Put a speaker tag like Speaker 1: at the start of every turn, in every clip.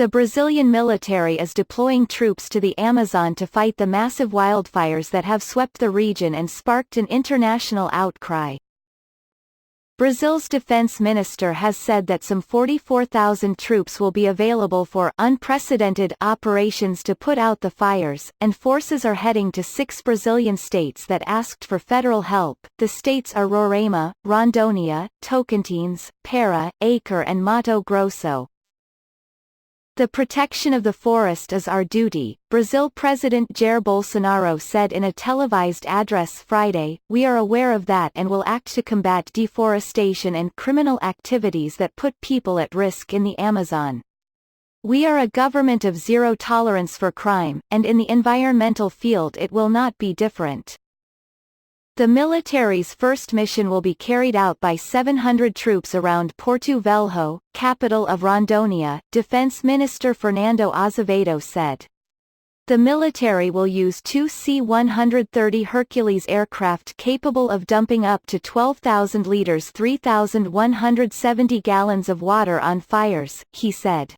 Speaker 1: The Brazilian military is deploying troops to the Amazon to fight the massive wildfires that have swept the region and sparked an international outcry. Brazil's defense minister has said that some 44,000 troops will be available for unprecedented operations to put out the fires, and forces are heading to 6 Brazilian states that asked for federal help. The states are Roraima, Rondônia, Tocantins, Para, Acre and Mato Grosso. The protection of the forest is our duty, Brazil President Jair Bolsonaro said in a televised address Friday. We are aware of that and will act to combat deforestation and criminal activities that put people at risk in the Amazon. We are a government of zero tolerance for crime, and in the environmental field it will not be different. The military's first mission will be carried out by 700 troops around Porto Velho, capital of Rondônia, Defense Minister Fernando Azevedo said. The military will use 2 C-130 Hercules aircraft capable of dumping up to 12,000 liters 3,170 gallons of water on fires, he said.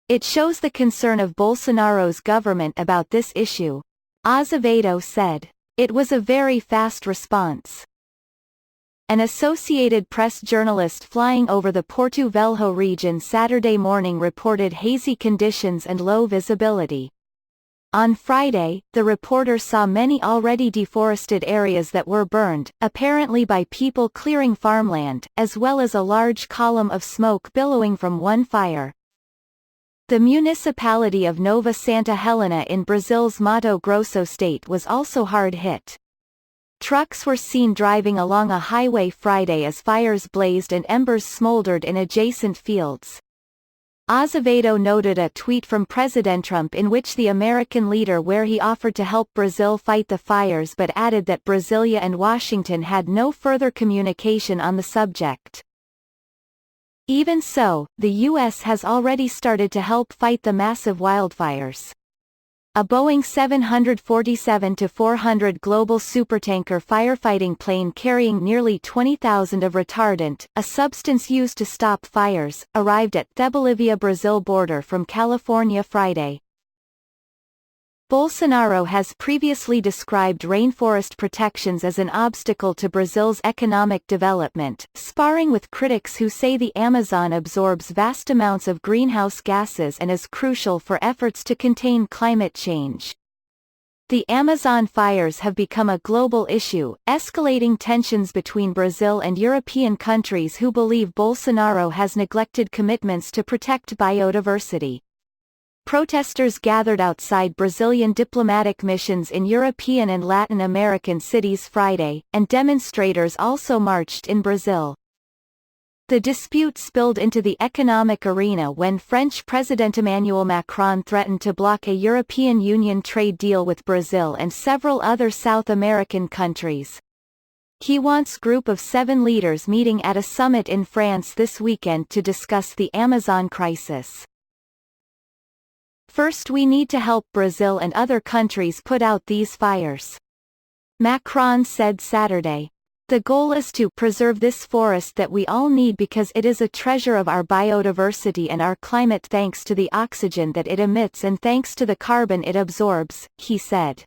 Speaker 1: It shows the concern of Bolsonaro's government about this issue, Azevedo said. It was a very fast response. An Associated Press journalist flying over the Porto Velho region Saturday morning reported hazy conditions and low visibility. On Friday, the reporter saw many already deforested areas that were burned, apparently by people clearing farmland, as well as a large column of smoke billowing from one fire. The municipality of Nova Santa Helena in Brazil's Mato Grosso state was also hard hit. Trucks were seen driving along a highway Friday as fires blazed and embers smoldered in adjacent fields. Azevedo noted a tweet from President Trump in which the American leader where he offered to help Brazil fight the fires but added that Brasilia and Washington had no further communication on the subject. Even so, the U.S. has already started to help fight the massive wildfires. A Boeing 747-400 global supertanker firefighting plane carrying nearly 20,000 of retardant, a substance used to stop fires, arrived at the Bolivia-Brazil border from California Friday. Bolsonaro has previously described rainforest protections as an obstacle to Brazil's economic development, sparring with critics who say the Amazon absorbs vast amounts of greenhouse gases and is crucial for efforts to contain climate change. The Amazon fires have become a global issue, escalating tensions between Brazil and European countries who believe Bolsonaro has neglected commitments to protect biodiversity. Protesters gathered outside Brazilian diplomatic missions in European and Latin American cities Friday, and demonstrators also marched in Brazil. The dispute spilled into the economic arena when French President Emmanuel Macron threatened to block a European Union trade deal with Brazil and several other South American countries. He wants a group of 7 leaders meeting at a summit in France this weekend to discuss the Amazon crisis. First we need to help Brazil and other countries put out these fires. Macron said Saturday. The goal is to preserve this forest that we all need because it is a treasure of our biodiversity and our climate thanks to the oxygen that it emits and thanks to the carbon it absorbs, he said.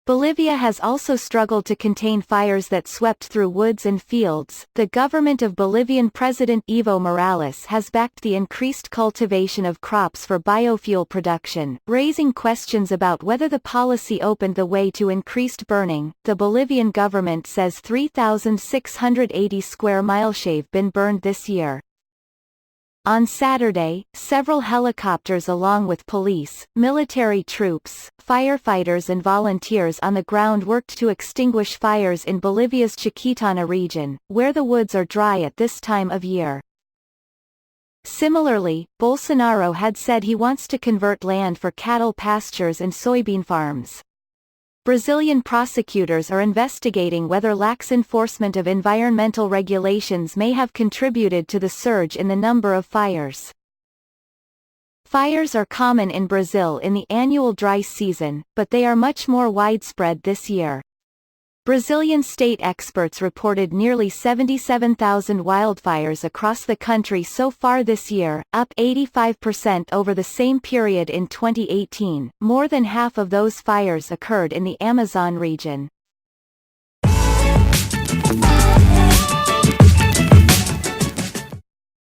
Speaker 1: Bolivia has also struggled to contain fires that swept through woods and fields. The government of Bolivian President Evo Morales has backed the increased cultivation of crops for biofuel production, raising questions about whether the policy opened the way to increased burning. The Bolivian government says 3,680 square miles have been burned this year. On Saturday, several helicopters along with police, military troops, firefighters and volunteers on the ground worked to extinguish fires in Bolivia's Chiquitana region, where the woods are dry at this time of year. Similarly, Bolsonaro had said he wants to convert land for cattle pastures and soybean farms. Brazilian prosecutors are investigating whether lax enforcement of environmental regulations may have contributed to the surge in the number of fires. Fires are common in Brazil in the annual dry season, but they are much more widespread this year. Brazilian state experts reported nearly 77,000 wildfires across the country so far this year, up 85% over the same period in 2018. More than half of those fires occurred in the Amazon region.